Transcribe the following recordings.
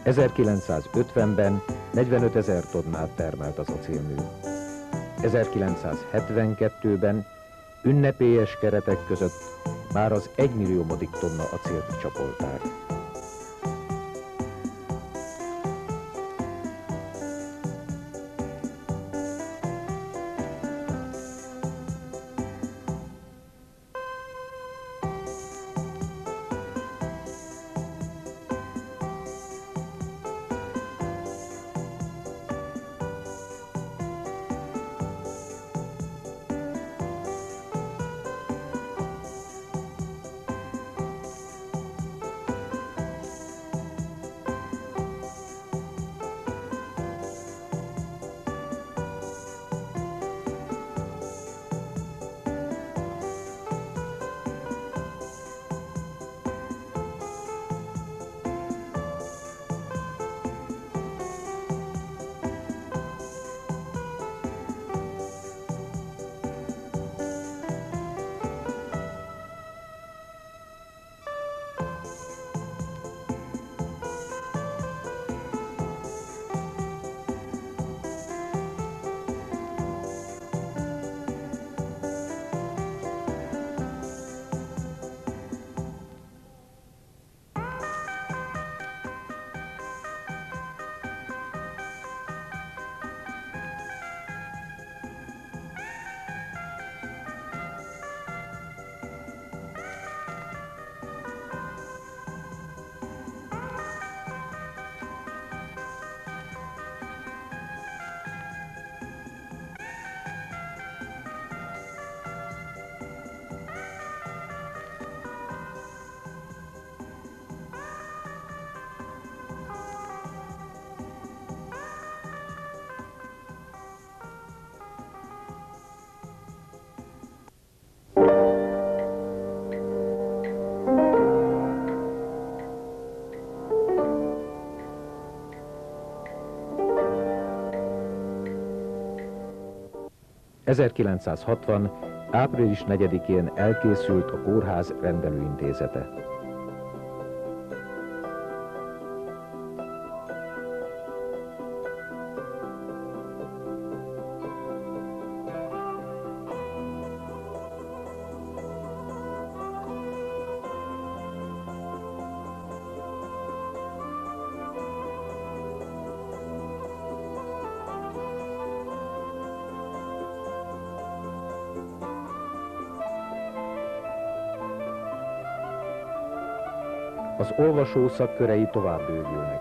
1950-ben 45 000 tonnát termelt az acélmű. 1972-ben ünnepélyes keretek között már az 1 milliómodik tonna acélt csapolták. ...1960. április 4-én elkészült a kórház rendelőintézete. Az olvasó szakkörei tovább bővülnek.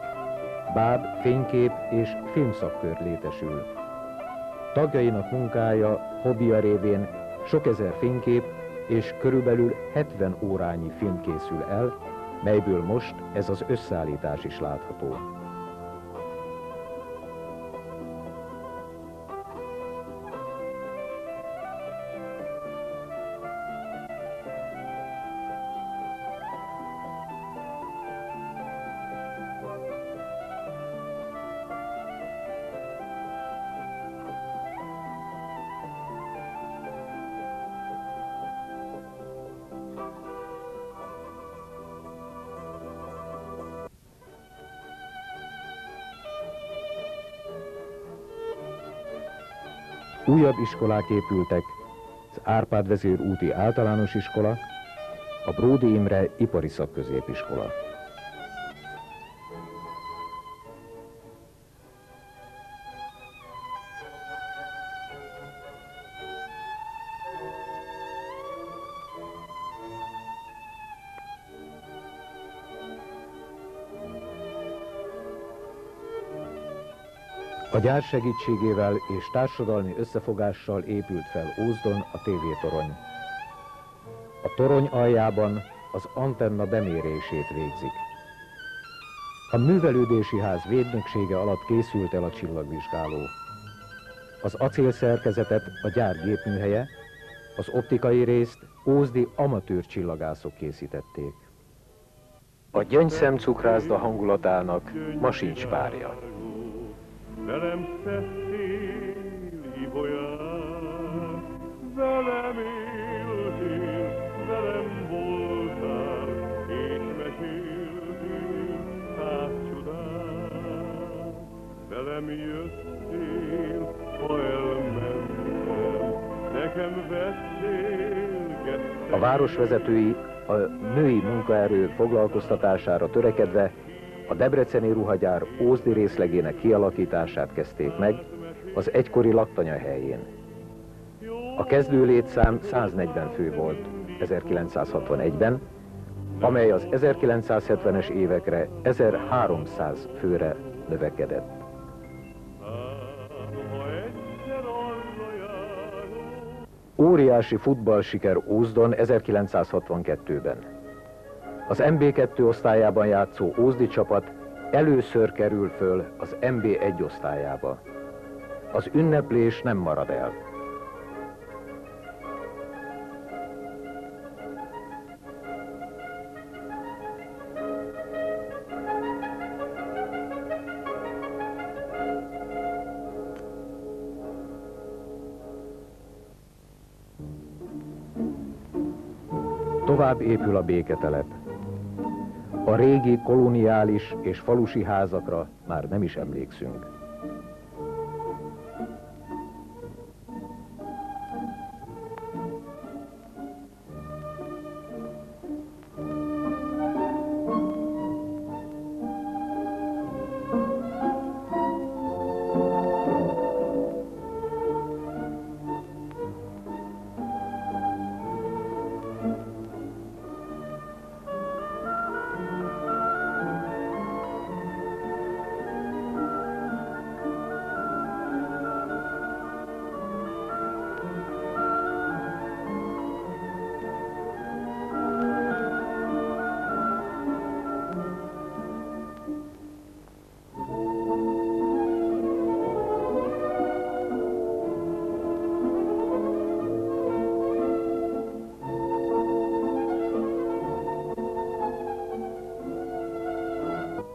Báb, fénykép és filmszakkör létesül. Tagjainak munkája, hobbija révén sok ezer fénykép és körülbelül 70 órányi film készül el, melyből most ez az összeállítás is látható. Újabb iskolák épültek, az Árpád vezér úti általános iskola, a Bródi Imre ipari szakközépiskola. A gyár segítségével és társadalmi összefogással épült fel Ózdon a tévétorony. A torony aljában az antenna bemérését végzik. A művelődési ház védnöksége alatt készült el a csillagvizsgáló. Az acélszerkezetet a gyár gépműhelye, az optikai részt ózdi amatőr csillagászok készítették. A Gyöngyszem cukrászda hangulatának ma sincs párja. Velem szedtél ibolyát, velem éltél, velem voltál, és meséltél száz csodát. velem jöttél, ha elmentem, nekem vettél. A városvezetői a női munkaerő foglalkoztatására törekedve a debreceni ruhagyár ózdi részlegének kialakítását kezdték meg az egykori laktanya helyén. A kezdő létszám 140 fő volt 1961-ben, amely az 1970-es évekre 1300 főre növekedett. Óriási futballsiker Ózdon 1962-ben. Az MB2 osztályában játszó ózdi csapat először kerül föl az MB1 osztályába. Az ünneplés nem marad el. Tovább épül a béketelep. A régi koloniális és falusi házakra már nem is emlékszünk.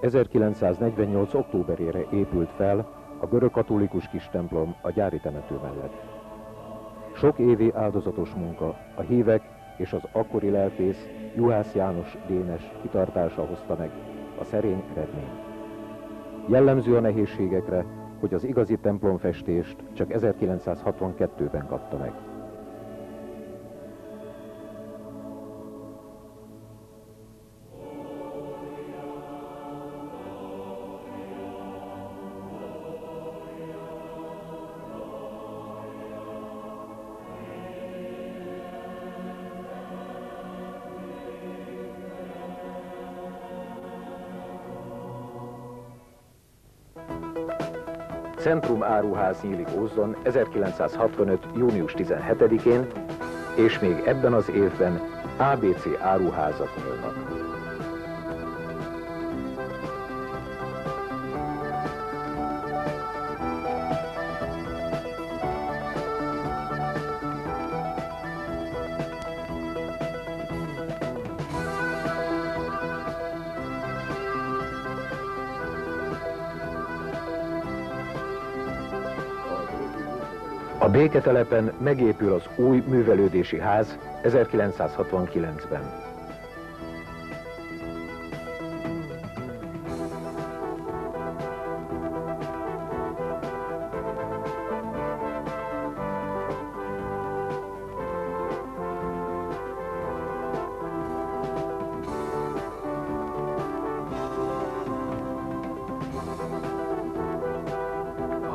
...1948. októberére épült fel a görögkatolikus kistemplom a gyári temető mellett. Sok évi áldozatos munka, a hívek és az akkori lelkész Juhász János Dénes kitartása hozta meg a szerény eredményt. Jellemző a nehézségekre, hogy az igazi templomfestést csak 1962-ben kapta meg. Centrum áruház nyílik Ózdon 1965. június 17-én, és még ebben az évben ABC áruházak nyílnak. A béketelepen megépül az új művelődési ház 1969-ben.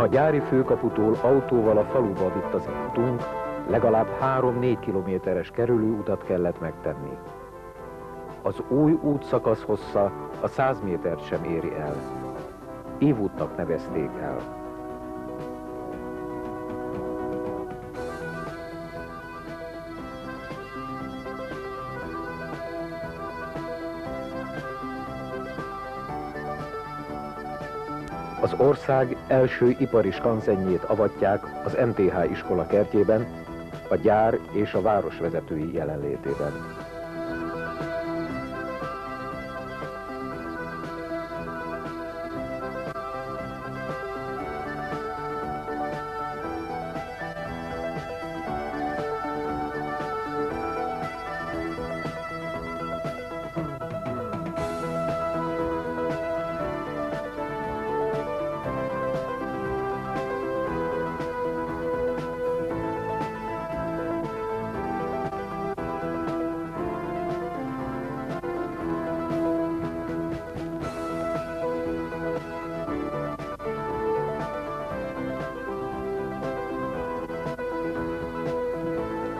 Ha a gyári főkaputól autóval a faluba vitt az utunk, legalább 3-4 kilométeres kerülőutat kellett megtenni. Az új útszakasz hossza a 100 métert sem éri el. Évútnak nevezték el. Az ország első ipari skanzenjét avatják az MTH iskola kertjében, a gyár és a város vezetői jelenlétében.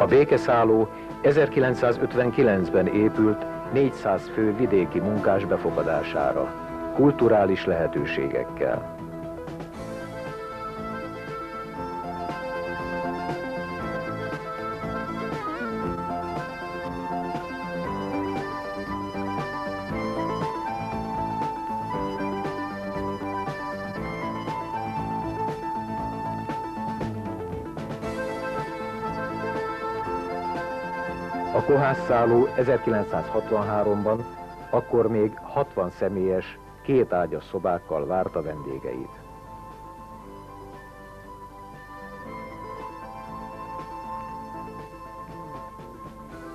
A békeszálló 1959-ben épült 400 fő vidéki munkás befogadására, kulturális lehetőségekkel. A kohászszálló 1963-ban akkor még 60 személyes, 2 ágyas szobákkal várta vendégeit.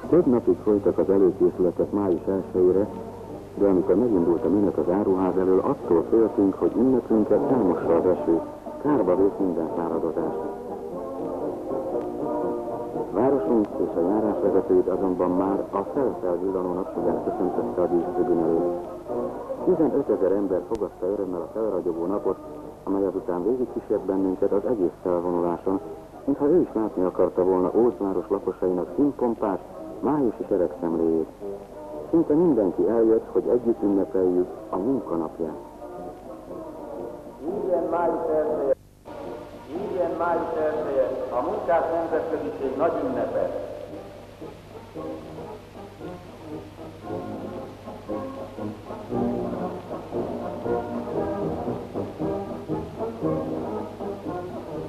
Több napig folytak az előkészületek május 1-ére, de amikor megindult a menet az áruház elől, attól féltünk, hogy ünnepünket elmossa az eső, kárba vét minden fáradozást. Városunk és a járásvezetőit azonban már a felvillanó napsugár köszöntötte a dísztribün előtt. 15 000 ember fogadta örömmel a felragyogó napot, amely azután végigkísért bennünket az egész felvonuláson, mintha ő is látni akarta volna Ózsváros lakosainak színpompás, májusi seregszemléjét. Szinte mindenki eljött, hogy együtt ünnepeljük a munkanapját. Ilyen május 1-je a munkás nemzetköziség nagy ünnepe.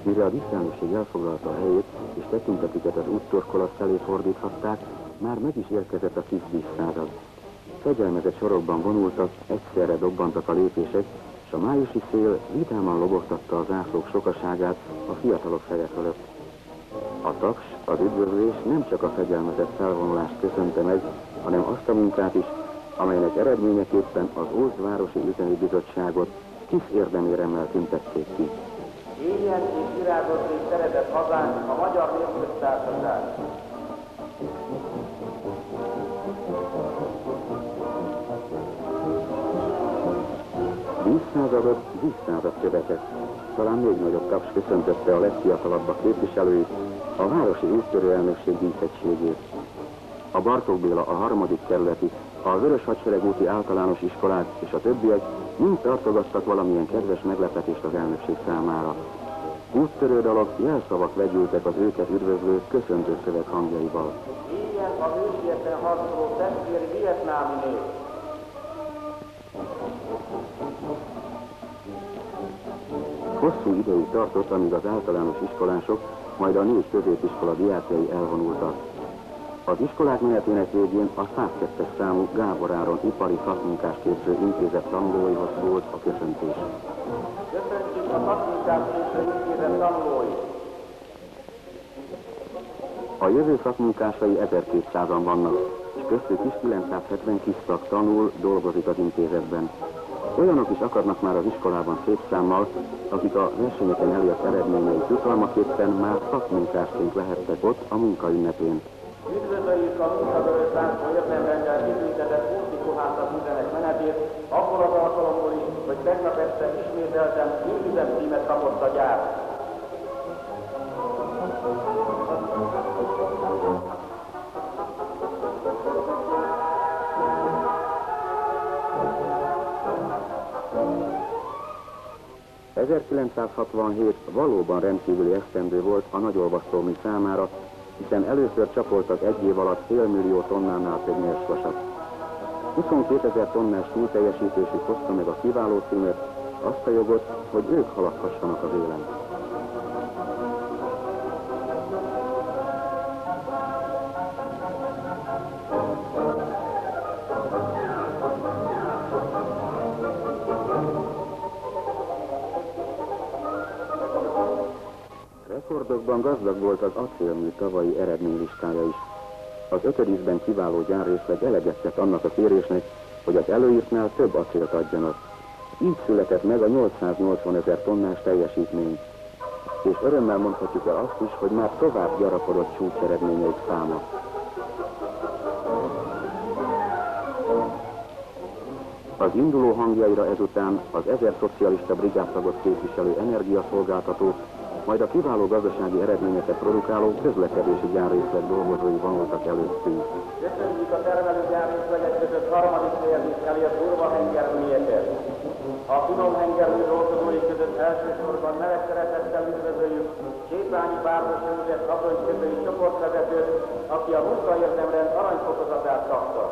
Mire a disztránuség elfoglalta a helyét, és tekintetüket az úttorkolat felé fordíthatták, már meg is érkezett a kis díszszázad. Fegyelmezett sorokban vonultak, egyszerre dobbantak a lépések, és a májusi szél vidáman lobogtatta a zászlók sokaságát a fiatalok feje fölött. A taps, az üdvözlés nem csak a fegyelmezett felvonulást köszönte meg, hanem azt a munkát is, amelynek eredményeképpen az Ózsvárosi Üzemi Bizottságot kis érdeméremmel tüntették ki. Éljen és virágozzék szeretett hazánk, a Magyar Népköztársaság! Vízszázad követett. Talán még nagyobb taps köszöntötte a legfiatalabbak képviselőit, a városi úttörő elnökség díszegységét. A Bartók Béla, a 3. kerületi, a Vörös Hadsereg úti általános iskolák és a többiek mind tartogattak valamilyen kedves meglepetést az elnökség számára. Úttörő dalok, jelszavak vegyültek az őket üdvözlő köszöntő szöveg hangjaival. Éljen a hősiesen harcoló testvéri vietnámi nép! Hosszú ideig tartott, amíg az általános iskolások, majd a 4 középiskola diákjai elvonultak. Az iskolák menetének végén a 102-es számú Gábor Áron ipari szakmunkásképző intézet tanulóihoz szólt a köszöntés. Köszöntjük a szakmunkásképző intézet tanulóit! A jövő szakmunkásai 1200-an vannak, és köztük is 970 kis szak tanul, dolgozik az intézetben. Olyanok is akadnak már az iskolában szép számmal, akik a versenyeken elért eredményeik jutalmaképpen már szakmunkásként lehettek ott a munkaünnepén. Üdvözöljük a munkavörös láncó érdemrendel készített Úti Kohászat üzemek menetét, abból az alkalomból is, hogy tegnap este ismételten üzem címet kapott a gyár. ...1967 valóban rendkívüli esztendő volt a nagyolvasztómű számára, hiszen először csapoltak egy év alatt fél millió tonnánál több nyersvasat. 22 000 tonnás túlteljesítésük hozta meg a kiváló címet, azt a jogot, hogy ők haladhassanak az élen. Rekordokban gazdag volt az acélmű tavalyi eredménylistája is. Az 5. ízben kiváló gyárrészleg eleget tett annak a kérésnek, hogy az előírtnál több acélt adjanak. Így született meg a 880 000 tonnás teljesítmény. És örömmel mondhatjuk el azt is, hogy már tovább gyarapodott csúcseredményeik száma. Az induló hangjaira ezután az 1000 szocialista brigádtagot képviselő energiaszolgáltató majd a kiváló gazdasági eredményeket produkáló közlekedési gyárrészleg dolgozói vonultak előttünk. Köszönjük a termelőgyárrészlegek között harmadik helyezést elért Durva hengerműjeket. A finom hengermű dolgozói között elsősorban meleg szeretettel üdvözöljük Sétányi Bárdos József ablonykötői csoportvezetőt, aki a munkaérdemrend aranyfokozatát kapta.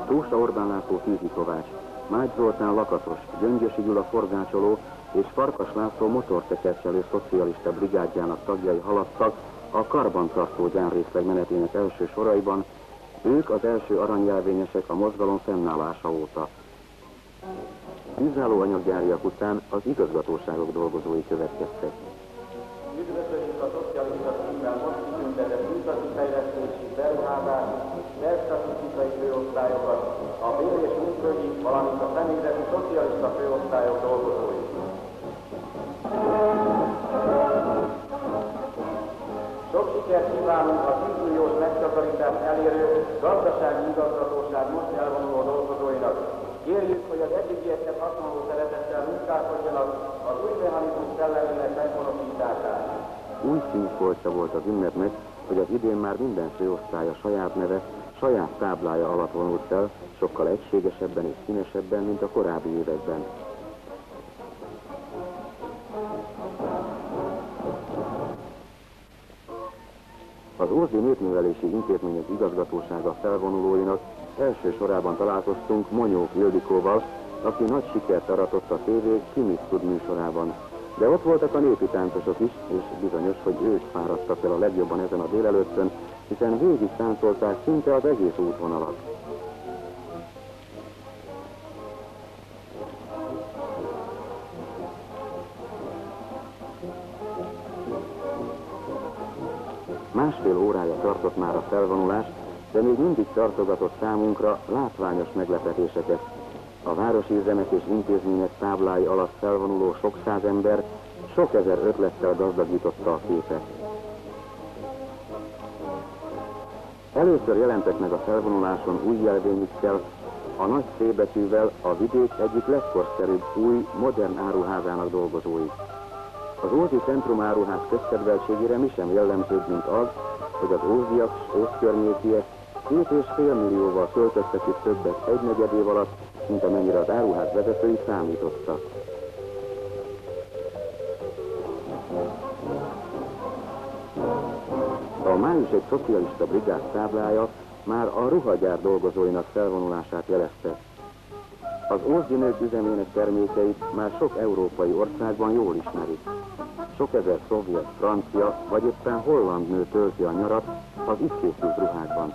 Tósa Orbán László tűzikovács, Mágy Zoltán lakatos, Gyöngyösi Gyula forgácsoló és Farkas László motortekercselő szocialista brigádjának tagjai haladtak a karbantartó gyárrészleg menetének első soraiban, ők az első aranyjelvényesek a mozgalom fennállása óta. Tűzálló anyaggyáriak után az igazgatóságok dolgozói következtek. Üdvözöljük a szocialista címmel most kitüntetett műszaki fejlesztési, beruházási, belstatisztikai főosztályokat, a bér- és munkaügyi, valamint a személyzeti szocialista főosztályok dolgozói. Sok sikert kívánunk a 10 milliós megtakarítást elérő gazdasági igazgatóság most elvonuló dolgozóinak. Kérjük, hogy az eddigieknek hasonló szeretettel munkálkodjanak az új mechanizmus szellemének meghonosításán. Új színfoltja volt az ünnepnek, hogy az idén már minden főosztálya saját neve, saját táblája alatt vonult fel, sokkal egységesebben és színesebben, mint a korábbi években. Az Ózdi Népművelési Intézmények igazgatósága felvonulóinak első sorában találkoztunk Monyók Ildikóval, aki nagy sikert aratott a TV Ki mit tud műsorában. De ott voltak a népi táncosok is, és bizonyos, hogy ők fáradtak el a legjobban ezen a délelőttön, hiszen végig táncolták szinte az egész útvonalat. Másfél órája tartott már a felvonulás, de még mindig tartogatott számunkra látványos meglepetéseket. A városi üzemek és intézmények táblái alatt felvonuló sok száz ember sok ezer ötlettel gazdagította a képet. Először jelentek meg a felvonuláson új jelvényükkel, a nagy C betűvel a vidék egyik legkorszerűbb új, modern áruházának dolgozói. Az Ózdi Centrum áruház közkedveltségére mi sem jellemzőbb, mint az, hogy az ózdiak és ózkörnyékiek 2,5 millióval költöttek itt többet egynegyed év alatt, mint amennyire az áruház vezetői számítottak. A május egy szocialista brigád táblája már a ruhagyár dolgozóinak felvonulását jelezte. Az Ózdi nők üzemének termékeit már sok európai országban jól ismerik. Sok ezer szovjet, francia vagy éppen holland nő tölti a nyarat az itt készült ruhákban.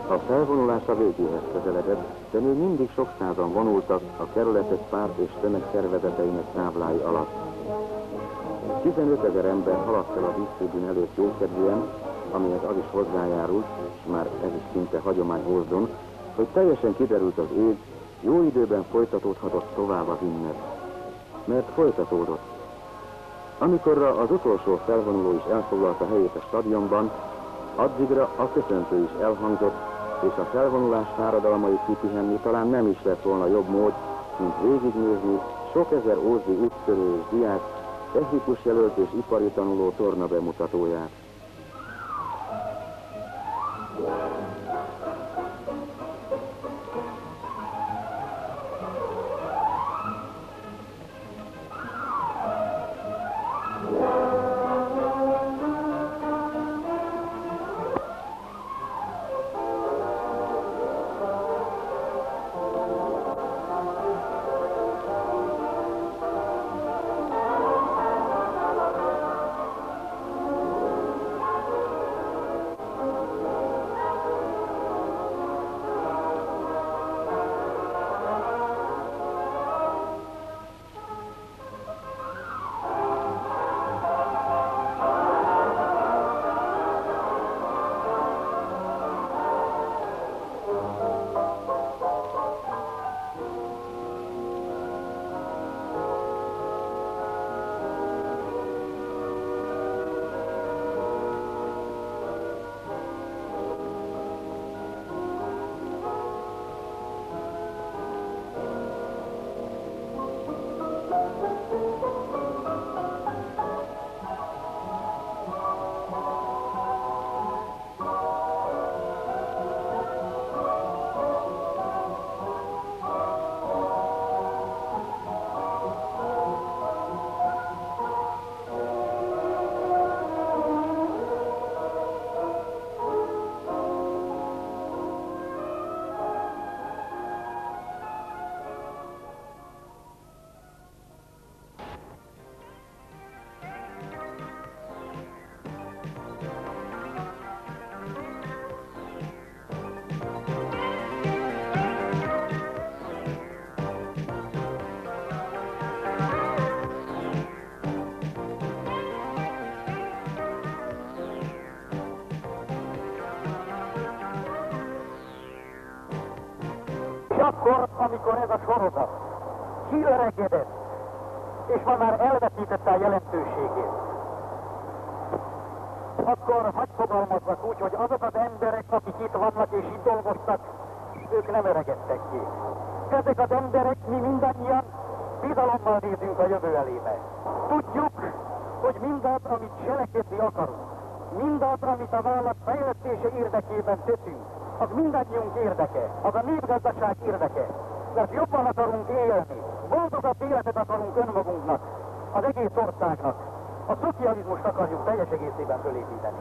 A felvonulás a végéhez közeledett, de még mindig sok százan vonultak a kerületek párt és tömegszervezeteinek táblái alatt. 15 000 ember haladt el a dísztribűn előtt jókedvűen, amihez az is hozzájárult, és már ez is szinte hagyomány Ózdon, hogy teljesen kiderült az ég, jó időben folytatódhatott tovább az ünnep. Mert folytatódott. Amikorra az utolsó felvonuló is elfoglalta helyét a stadionban, addigra a köszöntő is elhangzott, és a felvonulás fáradalmait kipihenni talán nem is lett volna jobb mód, mint végignézni sok ezer ózdi úttörő és diák, technikus jelölt és ipari tanuló torna bemutatóját. Akkor, amikor ez a sorozat kiöregedett, és ma már elveszítette a jelentőségét, akkor hadd fogalmazzak úgy, hogy azok az emberek, akik itt vannak és itt dolgoztak, ők nem öregedtek ki. Ezek az emberek, mi mindannyian bizalommal nézünk a jövő elébe. Tudjuk, hogy mindaz, amit cselekedni akarunk, mindaz, amit a vállalat fejlesztése érdekében teszünk, az mindannyiunk érdeke, az a népgazdaság érdeke. Mert jobban akarunk élni, boldogabb életet akarunk önmagunknak, az egész országnak. A szocializmust akarjuk teljes egészében fölépíteni.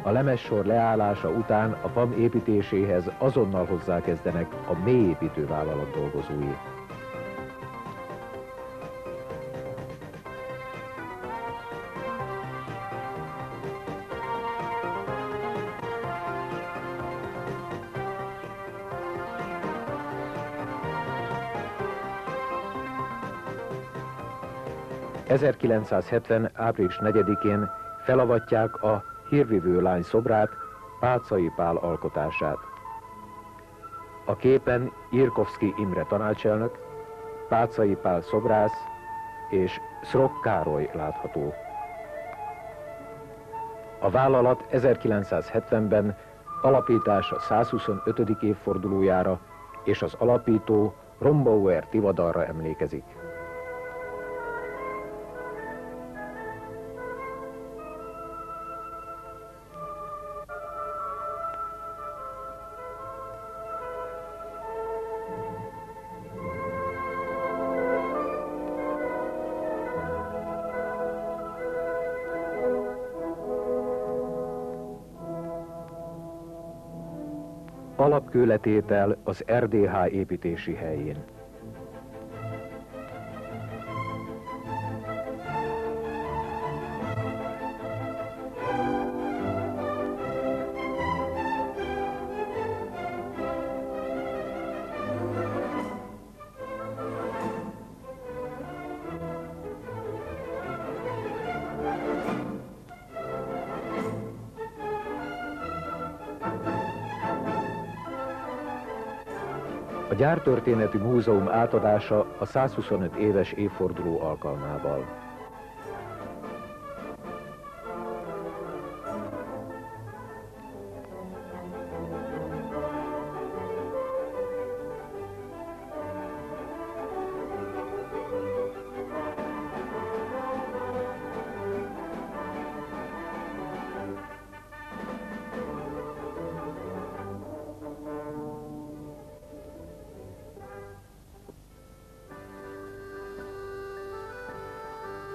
A lemezsor leállása után a FAM építéséhez azonnal hozzákezdenek a mélyépítővállalat dolgozói. ...1970. április 4-én felavatják a hírvivő lány szobrát, Páczai Pál alkotását. A képen Irkovszky Imre tanácselnök, Páczai Pál szobrász és Szrok Károly látható. A vállalat 1970-ben alapítása 125. évfordulójára és az alapító Rombauer Tivadarra emlékezik. Alapkőletétel az RDH építési helyén. A Gyártörténeti Múzeum átadása a 125 éves évforduló alkalmával.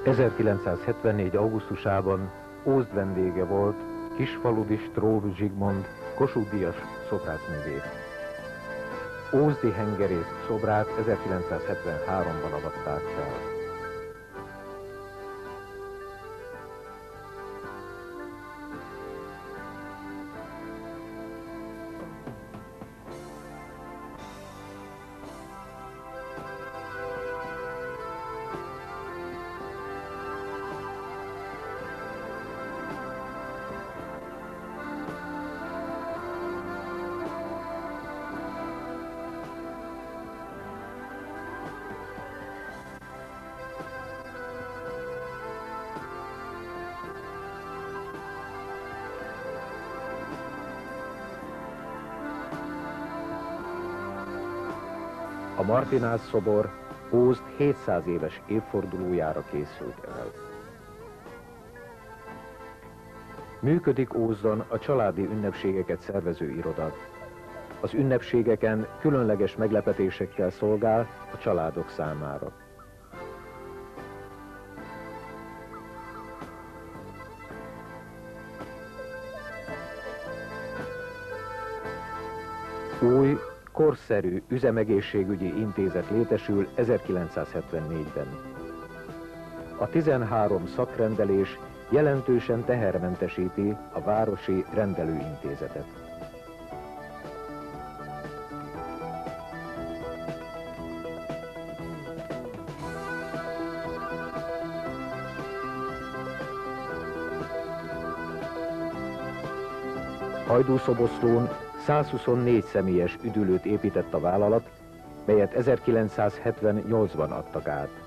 ...1974. augusztusában Ózd vendége volt Kisfaludi Stróv Zsigmond Kossuth-díjas szobrászművész. ózdi hengerész szobrát 1973-ban avatták fel. A Martinász szobor Ózd 700 éves évfordulójára készült el. Működik Ózdon a családi ünnepségeket szervező iroda. Az ünnepségeken különleges meglepetésekkel szolgál a családok számára. Új, korszerű üzemegészségügyi intézet létesül 1974-ben. A 13 szakrendelés jelentősen tehermentesíti a városi rendelőintézetet. Hajdúszoboszlón 124 személyes üdülőt épített a vállalat, melyet 1978-ban adtak át.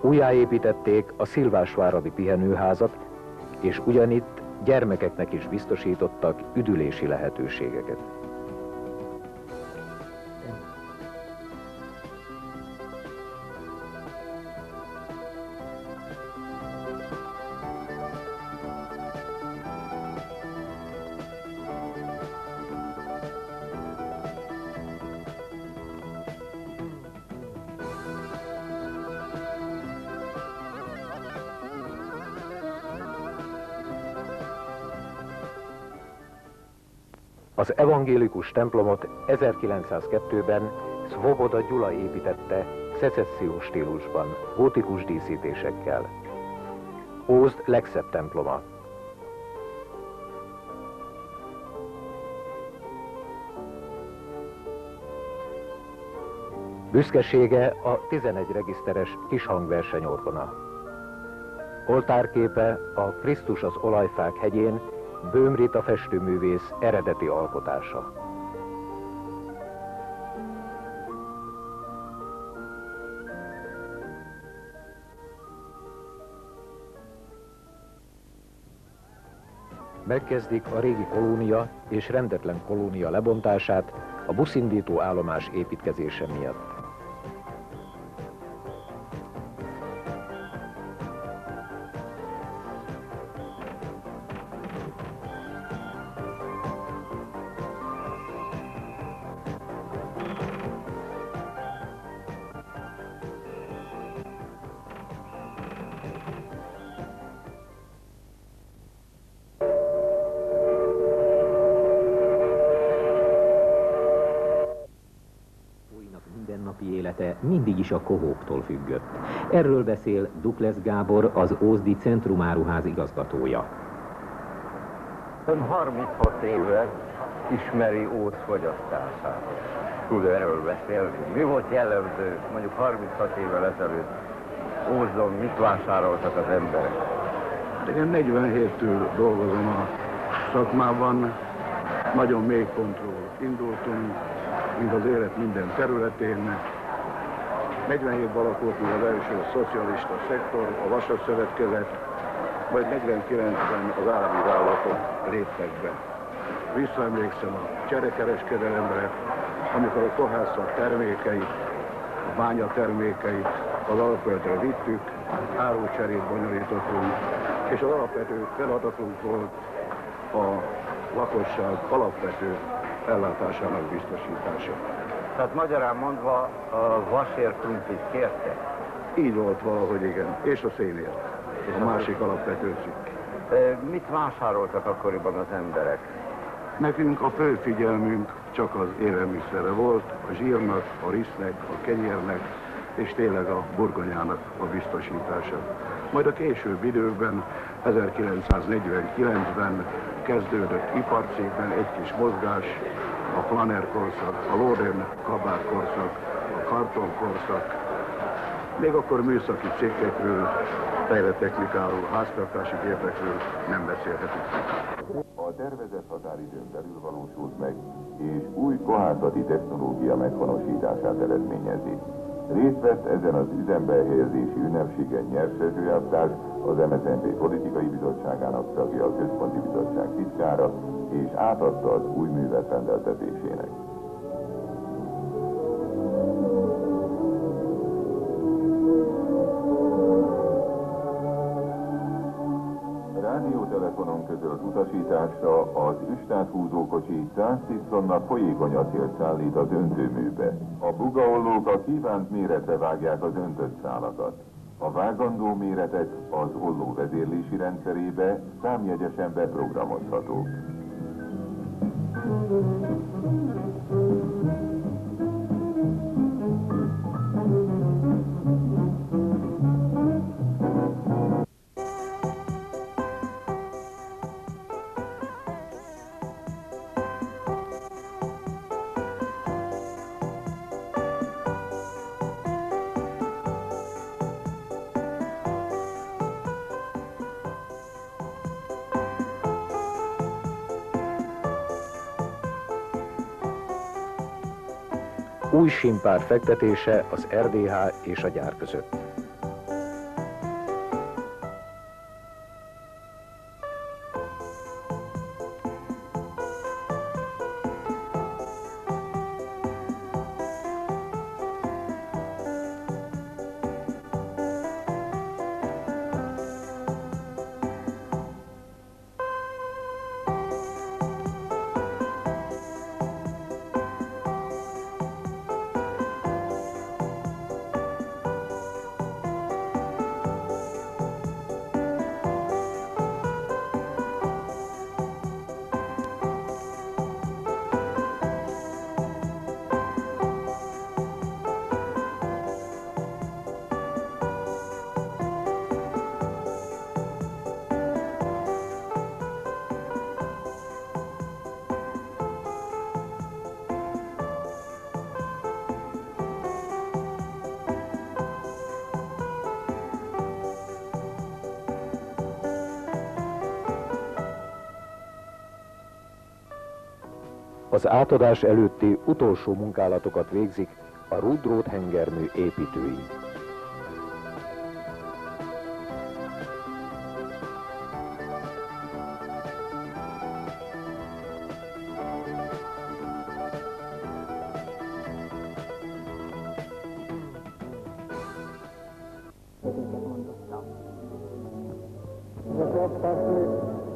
Újjáépítették a Szilvásváradi pihenőházat, és ugyanitt gyermekeknek is biztosítottak üdülési lehetőségeket. Az evangélikus templomot 1902-ben Svoboda Gyula építette szecessziós stílusban, gótikus díszítésekkel. Ózd legszebb temploma. Büszkesége a 11 regiszteres kishangversenyorgona. Oltárképe a Krisztus az olajfák hegyén, Böhm Rita festőművész eredeti alkotása. Megkezdik a régi kolónia és rendetlen kolónia lebontását a buszindító állomás építkezése miatt. Mindig is a kohóktól függött. Erről beszél Dukles Gábor, az ózdi Centrumáruház igazgatója. Ön 36 éve ismeri Ózd fogyasztását. Tud erről beszélni? Mi volt jellemző, mondjuk 36 évvel ezelőtt Ózdon, mit vásároltak az emberek? Én 47-től dolgozom a szakmában, nagyon mély pontról indultunk, mint az élet minden területén. 47-ben alakult az első szocialista szektor, a Vasas-szövetkezet, majd 49-ben az állami vállalatok léptek be. Visszaemlékszem a cserekereskedelemre, amikor a kohászat termékeit, a bánya termékeit az alapföldre vittük, árucserét bonyolítottunk, és az alapvető feladatunk volt a lakosság alapvető ellátásának biztosítása. Tehát magyarán mondva a vasért krumplit kértek? Így volt valahogy, igen. És a szénért. Ez a másik alapvető cikk. Mit vásároltak akkoriban az emberek? Nekünk a fő figyelmünk csak az élelmiszerre volt, a zsírnak, a risznek, a kenyérnek, és tényleg a burgonyának a biztosítása. Majd a később időkben, 1949-ben kezdődött iparcégben egy kis mozgás, a Flaner korszak, a Loden kabát korszak, a karton korszak, még akkor műszaki cégekről, fejlett technikáról, háztartási gépekről nem beszélhetünk. A tervezett határidőn belül valósult meg, és új kohászati technológia meghonosítását eredményezi. Részt vett ezen az üzembe helyezési ünnepségen Nyers elvtárs, az MSZNP politikai bizottságának tagja, a központi bizottság titkára, és átadta az új művet rendeltetésének. Rádiótelefonon közölt utasításra az üstáthúzókocsi 110 tonna folyékony acélt szállít az öntőműbe. A bugaollók a kívánt méretre vágják az öntött szálakat. A vágandó méretek az olló vezérlési rendszerébe számjegyesen beprogramozhatók. Új simpár fektetése az RDH és a gyár között. Az átadás előtti utolsó munkálatokat végzik a Rudrót hengermű építői.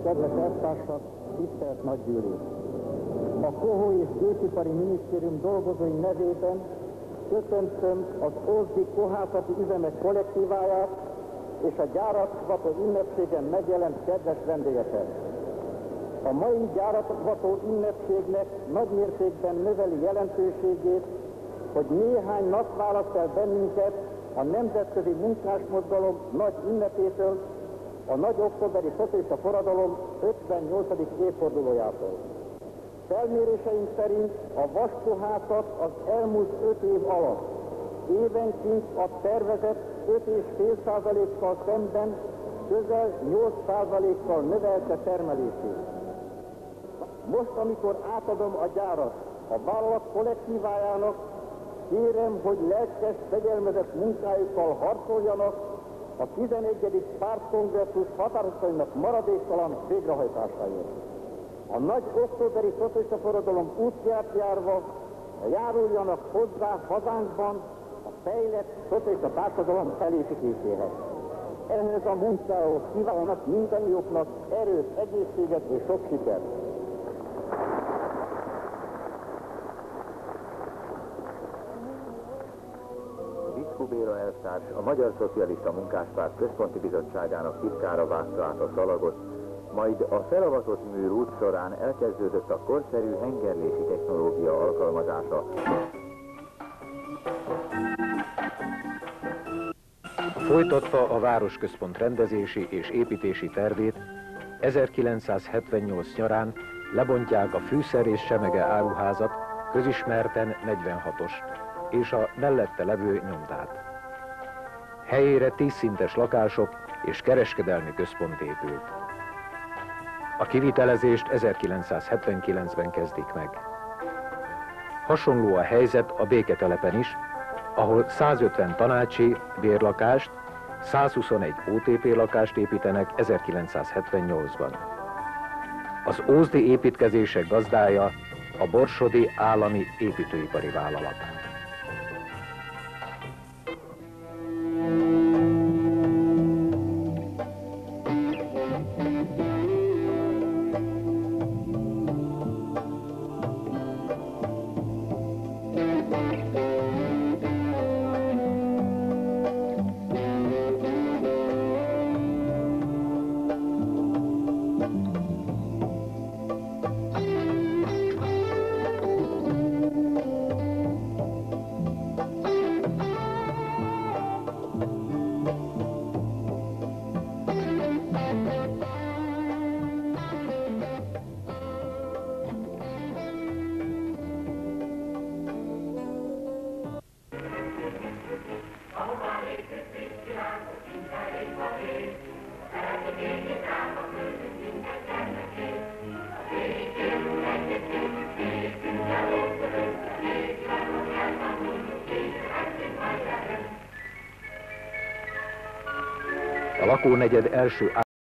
Kedves elvtársak, tisztelt nagygyűlés! A Kohó és Gépipari Minisztérium dolgozói nevében köszöntöm az ózdi kohászati üzemek kollektíváját és a gyáratvató ünnepségen megjelent kedves vendégeket. A mai gyáratvató ünnepségnek nagymértékben növeli jelentőségét, hogy néhány nap választ el bennünket a nemzetközi munkásmozgalom nagy ünnepétől, a nagy októberi szocialista forradalom 58. évfordulójától. Felméréseink szerint a vaskohászat az elmúlt 5 év alatt évenként a tervezett 5,5%-kal szemben közel 8%-kal növelte termelését. Most, amikor átadom a gyárat a vállalat kollektívájának, kérem, hogy lelkes, fegyelmezett munkájukkal harcoljanak a 11. pártkongresszus határozatainak maradéktalan végrehajtásáért. a nagy októberi szocialista forradalom útját járva járuljanak hozzá hazánkban a fejlett szocialista társadalom felépítéséhez. Ehhez a munkához kívánnak mindannyiuknak erőt, egészséget és sok sikert. Viszkó Béla elvtárs, a Magyar Szocialista Munkáspárt Központi Bizottságának titkára vágta át a szalagot, majd a felavatott műrút során elkezdődött a korszerű hengerlési technológia alkalmazása. Folytatta a városközpont rendezési és építési tervét, 1978 nyarán lebontják a Fűszer és Semege áruházat, közismerten 46-ost, és a mellette levő nyomdát. Helyére 10 szintes lakások és kereskedelmi központ épült. A kivitelezést 1979-ben kezdik meg. Hasonló a helyzet a Béketelepen is, ahol 150 tanácsi bérlakást, 121 OTP lakást építenek 1978-ban. Az ózdi építkezések gazdája a Borsodi Állami Építőipari Vállalat. A lakónegyed első